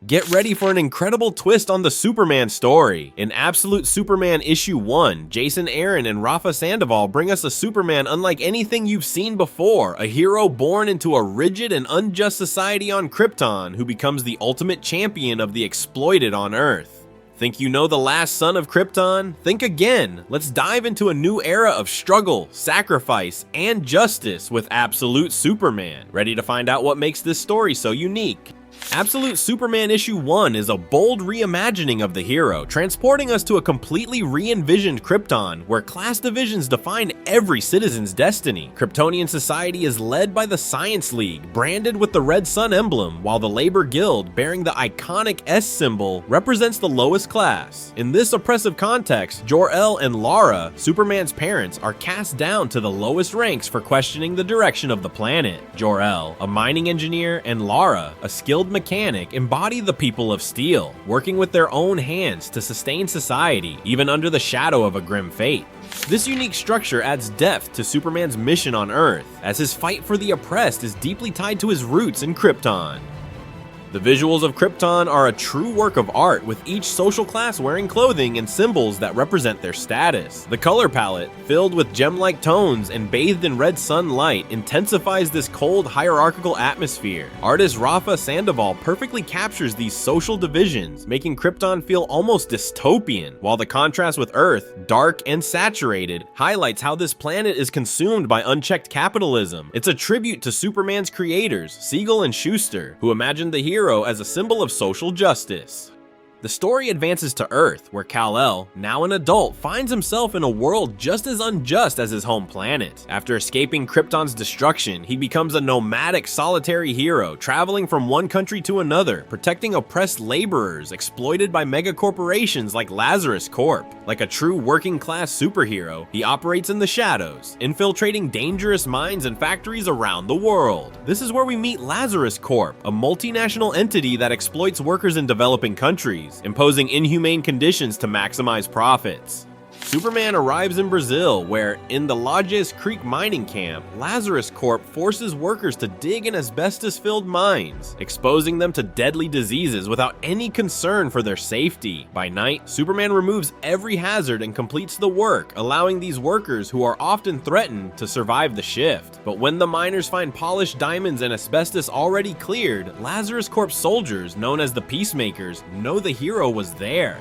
Get ready for an incredible twist on the Superman story. In Absolute Superman Issue 1, Jason Aaron and Rafa Sandoval bring us a Superman unlike anything you've seen before, a hero born into a rigid and unjust society on Krypton who becomes the ultimate champion of the exploited on Earth. Think you know the last son of Krypton? Think again. Let's dive into a new era of struggle, sacrifice, and justice with Absolute Superman. Ready to find out what makes this story so unique? Absolute Superman Issue 1 is a bold reimagining of the hero, transporting us to a completely re-envisioned Krypton, where class divisions define every citizen's destiny. Kryptonian society is led by the Science League, branded with the red sun emblem, while the Labor Guild, bearing the iconic S symbol, represents the lowest class. In this oppressive context, Jor-El and Lara, Superman's parents, are cast down to the lowest ranks for questioning the direction of the planet. Jor-El, a mining engineer, and Lara, a skilled mechanic, embody the people of steel, working with their own hands to sustain society, even under the shadow of a grim fate. This unique structure adds depth to Superman's mission on Earth, as his fight for the oppressed is deeply tied to his roots in Krypton. The visuals of Krypton are a true work of art, with each social class wearing clothing and symbols that represent their status. The color palette, filled with gem-like tones and bathed in red sunlight, intensifies this cold, hierarchical atmosphere. Artist Rafa Sandoval perfectly captures these social divisions, making Krypton feel almost dystopian, while the contrast with Earth, dark and saturated, highlights how this planet is consumed by unchecked capitalism. It's a tribute to Superman's creators, Siegel and Schuster, who imagined the hero as a symbol of social justice. The story advances to Earth, where Kal-El, now an adult, finds himself in a world just as unjust as his home planet. After escaping Krypton's destruction, he becomes a nomadic, solitary hero, traveling from one country to another, protecting oppressed laborers exploited by megacorporations like Lazarus Corp. Like a true working-class superhero, he operates in the shadows, infiltrating dangerous mines and factories around the world. This is where we meet Lazarus Corp, a multinational entity that exploits workers in developing countries, imposing inhumane conditions to maximize profits. Superman arrives in Brazil, where, in the Lajes Creek mining camp, Lazarus Corp forces workers to dig in asbestos-filled mines, exposing them to deadly diseases without any concern for their safety. By night, Superman removes every hazard and completes the work, allowing these workers, who are often threatened, to survive the shift. But when the miners find polished diamonds and asbestos already cleared, Lazarus Corp soldiers, known as the Peacemakers, know the hero was there.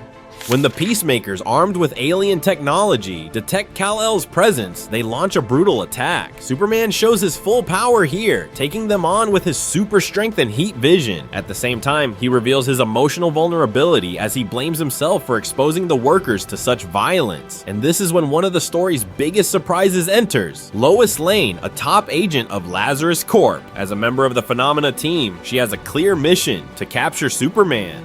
When the Peacemakers, armed with alien technology, detect Kal-El's presence, they launch a brutal attack. Superman shows his full power here, taking them on with his super strength and heat vision. At the same time, he reveals his emotional vulnerability as he blames himself for exposing the workers to such violence. And this is when one of the story's biggest surprises enters. Lois Lane, a top agent of Lazarus Corp. As a member of the Phenomena team, she has a clear mission: to capture Superman.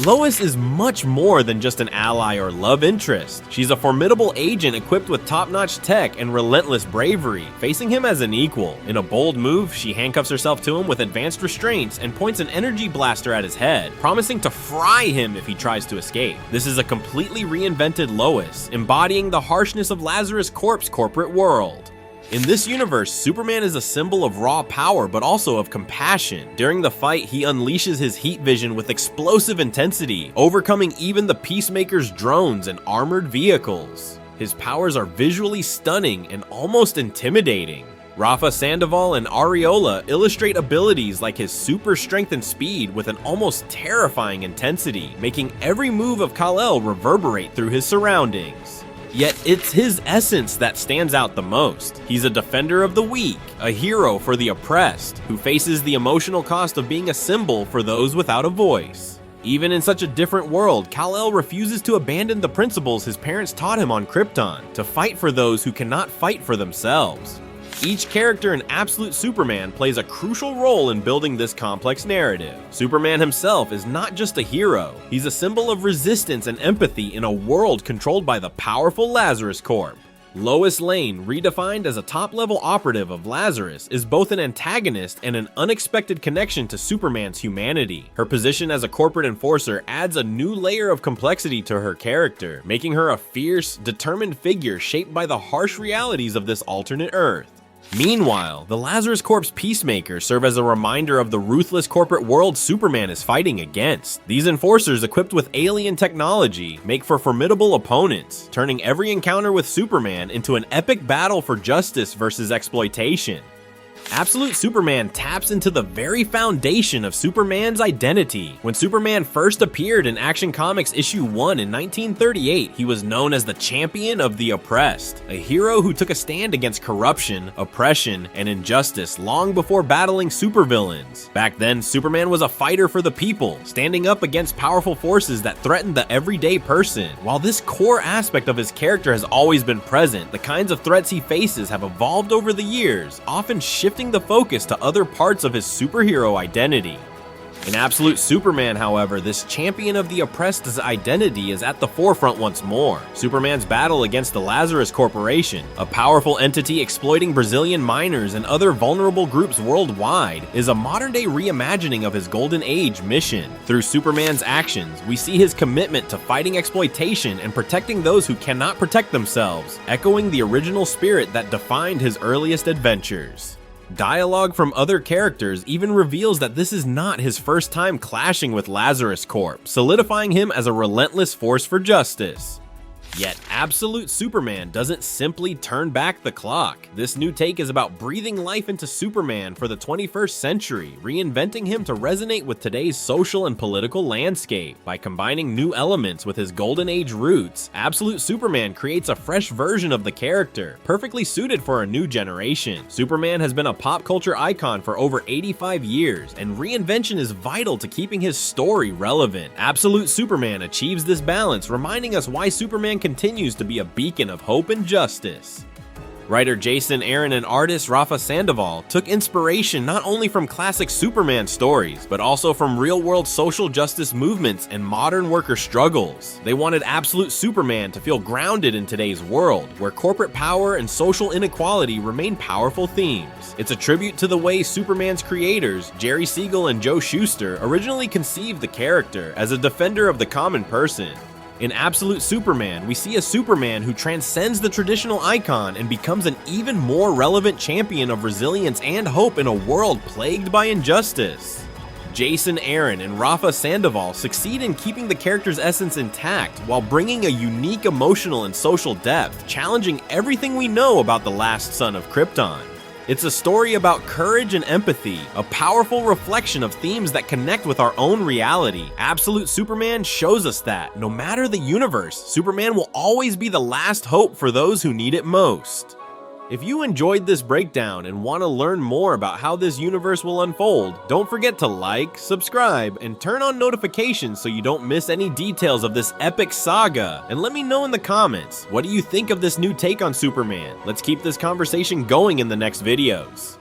Lois is much more than just an ally or love interest. She's a formidable agent equipped with top-notch tech and relentless bravery, facing him as an equal. In a bold move, she handcuffs herself to him with advanced restraints and points an energy blaster at his head, promising to fry him if he tries to escape. This is a completely reinvented Lois, embodying the harshness of Lazarus Corp's corporate world. In this universe, Superman is a symbol of raw power, but also of compassion. During the fight, he unleashes his heat vision with explosive intensity, overcoming even the Peacemaker's drones and armored vehicles. His powers are visually stunning and almost intimidating. Rafa Sandoval and Ariola illustrate abilities like his super strength and speed with an almost terrifying intensity, making every move of Kal-El reverberate through his surroundings. Yet it's his essence that stands out the most. He's a defender of the weak, a hero for the oppressed, who faces the emotional cost of being a symbol for those without a voice. Even in such a different world, Kal-El refuses to abandon the principles his parents taught him on Krypton, to fight for those who cannot fight for themselves. Each character in Absolute Superman plays a crucial role in building this complex narrative. Superman himself is not just a hero, he's a symbol of resistance and empathy in a world controlled by the powerful Lazarus Corp. Lois Lane, redefined as a top-level operative of Lazarus, is both an antagonist and an unexpected connection to Superman's humanity. Her position as a corporate enforcer adds a new layer of complexity to her character, making her a fierce, determined figure shaped by the harsh realities of this alternate Earth. Meanwhile, the Lazarus Corp's peacemakers serve as a reminder of the ruthless corporate world Superman is fighting against. These enforcers, equipped with alien technology, make for formidable opponents, turning every encounter with Superman into an epic battle for justice versus exploitation. Absolute Superman taps into the very foundation of Superman's identity. When Superman first appeared in Action Comics issue 1 in 1938, he was known as the champion of the oppressed, a hero who took a stand against corruption, oppression, and injustice long before battling supervillains. Back then, Superman was a fighter for the people, standing up against powerful forces that threatened the everyday person. While this core aspect of his character has always been present, the kinds of threats he faces have evolved over the years, often shifting the focus to other parts of his superhero identity. In Absolute Superman, however, this champion of the oppressed's identity is at the forefront once more. Superman's battle against the Lazarus Corporation, a powerful entity exploiting Brazilian miners and other vulnerable groups worldwide, is a modern-day reimagining of his Golden Age mission. Through Superman's actions, we see his commitment to fighting exploitation and protecting those who cannot protect themselves, echoing the original spirit that defined his earliest adventures. Dialogue from other characters even reveals that this is not his first time clashing with Lazarus Corp, solidifying him as a relentless force for justice. Yet, Absolute Superman doesn't simply turn back the clock. This new take is about breathing life into Superman for the 21st century, reinventing him to resonate with today's social and political landscape. By combining new elements with his Golden Age roots, Absolute Superman creates a fresh version of the character, perfectly suited for a new generation. Superman has been a pop culture icon for over 85 years, and reinvention is vital to keeping his story relevant. Absolute Superman achieves this balance, reminding us why Superman continues to be a beacon of hope and justice. Writer Jason Aaron and artist Rafa Sandoval took inspiration not only from classic Superman stories, but also from real-world social justice movements and modern worker struggles. They wanted Absolute Superman to feel grounded in today's world, where corporate power and social inequality remain powerful themes. It's a tribute to the way Superman's creators, Jerry Siegel and Joe Shuster, originally conceived the character as a defender of the common person. In Absolute Superman, we see a Superman who transcends the traditional icon and becomes an even more relevant champion of resilience and hope in a world plagued by injustice. Jason Aaron and Rafa Sandoval succeed in keeping the character's essence intact while bringing a unique emotional and social depth, challenging everything we know about the last son of Krypton. It's a story about courage and empathy, a powerful reflection of themes that connect with our own reality. Absolute Superman shows us that, no matter the universe, Superman will always be the last hope for those who need it most. If you enjoyed this breakdown and want to learn more about how this universe will unfold, don't forget to like, subscribe, and turn on notifications so you don't miss any details of this epic saga. And let me know in the comments, what do you think of this new take on Superman? Let's keep this conversation going in the next videos.